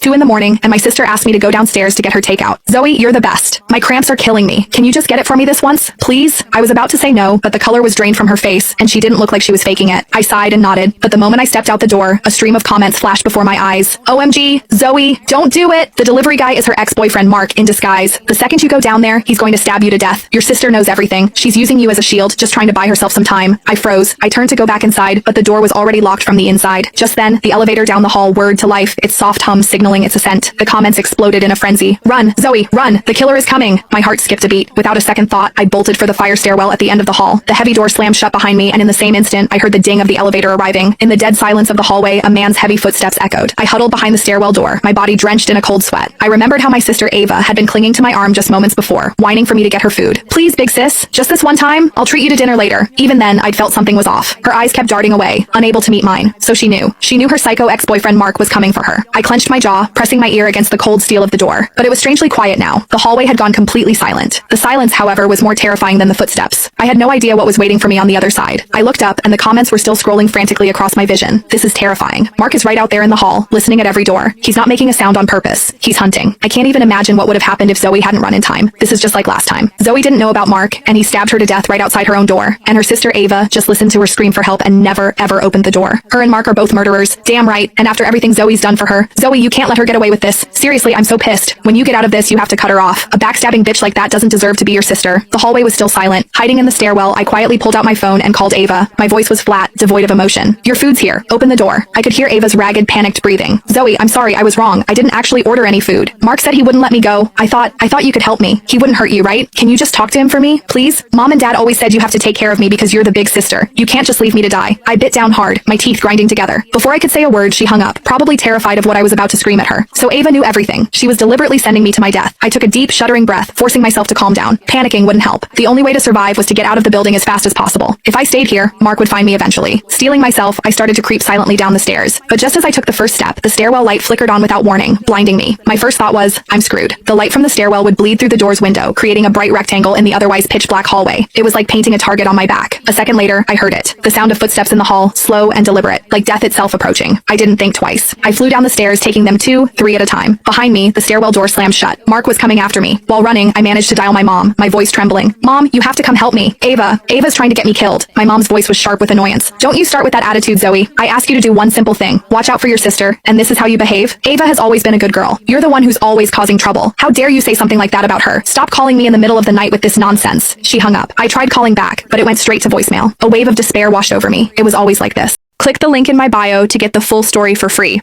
2 in the morning, and my sister asked me to go downstairs to get her takeout. Zoe, you're the best. My cramps are killing me. Can you just get it for me this once, please? I was about to say no, but the color was drained from her face, and she didn't look like she was faking it. I sighed and nodded, but the moment I stepped out the door, a stream of comments flashed before my eyes. OMG, Zoe, don't do it. The delivery guy is her ex-boyfriend Mark in disguise. The second you go down there, he's going to stab you to death. Your sister knows everything. She's using you as a shield, just trying to buy herself some time. I froze. I turned to go back inside, but the door was already locked from the inside. Just then, the elevator down the hall whirred to life, its soft hum signaling its ascent. The comments exploded in a frenzy. Run, Zoe, run! The killer is coming! My heart skipped a beat. Without a second thought, I bolted for the fire stairwell at the end of the hall. The heavy door slammed shut behind me, and in the same instant, I heard the ding of the elevator arriving. In the dead silence of the hallway, a man's heavy footsteps echoed. I huddled behind the stairwell door, my body drenched in a cold sweat. I remembered how my sister Ava had been clinging to my arm just moments before, whining for me to get her food. Please, big sis, just this one time? I'll treat you to dinner later. Even then, I'd felt something was off. Her eyes kept darting away, unable to meet mine. So she knew. She knew her psycho ex-boyfriend Mark was coming for her. I clenched my jaw, pressing my ear against the cold steel of the door. But it was strangely quiet now. The hallway had gone completely silent. The silence, however, was more terrifying than the footsteps. I had no idea what was waiting for me on the other side. I looked up, and the comments were still scrolling frantically across my vision. This is terrifying. Mark is right out there in the hall, listening at every door. He's not making a sound on purpose. He's hunting. I can't even imagine what would have happened if Zoe hadn't run in time. This is just like last time. Zoe didn't know about Mark, and he stabbed her to death right outside her own door. And her sister Ava just listened to her scream for help and never, ever opened the door. Her and Mark are both murderers. Damn right. And after everything Zoe's done for her, Zoe, you can't let her get away with this. Seriously, I'm so pissed. When you get out of this, you have to cut her off. A backstabbing bitch like that doesn't deserve to be your sister. The hallway was still silent. Hiding in the stairwell, I quietly pulled out my phone and called Ava. My voice was flat, devoid of emotion. Your food's here. Open the door. I could hear Ava's ragged, panicked breathing. Zoe, I'm sorry, I was wrong. I didn't actually order any food. Mark said he wouldn't let me go. I thought you could help me. He wouldn't hurt you, right? Can you just talk to him for me, please? Mom and Dad always said you have to take care of me because you're the big sister. You can't just leave me to die. I bit down hard, my teeth grinding together. Before I could say a word, she hung up, probably terrified of what I was about to scream at her. So Ava knew everything. She was deliberately sending me to my death. I took a deep, shuddering breath, forcing myself to calm down. Panicking wouldn't help. The only way to survive was to get out of the building as fast as possible. If I stayed here, Mark would find me eventually. Steeling myself, I started to creep silently down the stairs. But just as I took the first step, the stairwell light flickered on without warning, blinding me. My first thought was, I'm screwed. The light from the stairwell would bleed through the door's window, creating a bright rectangle in the otherwise pitch-black hallway. It was like painting a target on my back. A second later, I heard it. The sound of footsteps in the hall, slow and deliberate, like death itself approaching. I didn't think twice. I flew down the stairs, taking them 2, 3 at a time. Behind me, the stairwell door slammed shut. Mark was coming after me. While running, I managed to dial my mom, my voice trembling. Mom, you have to come help me. Ava's trying to get me killed. My mom's voice was sharp with annoyance. Don't you start with that attitude, Zoe. I ask you to do one simple thing. Watch out for your sister, and this is how you behave? Ava has always been a good girl. You're the one who's always causing trouble. How dare you say something like that about her? Stop calling me in the middle of the night with this nonsense. She hung up. I tried calling back, but it went straight to voicemail. A wave of despair washed over me. It was always like this. Click the link in my bio to get the full story for free.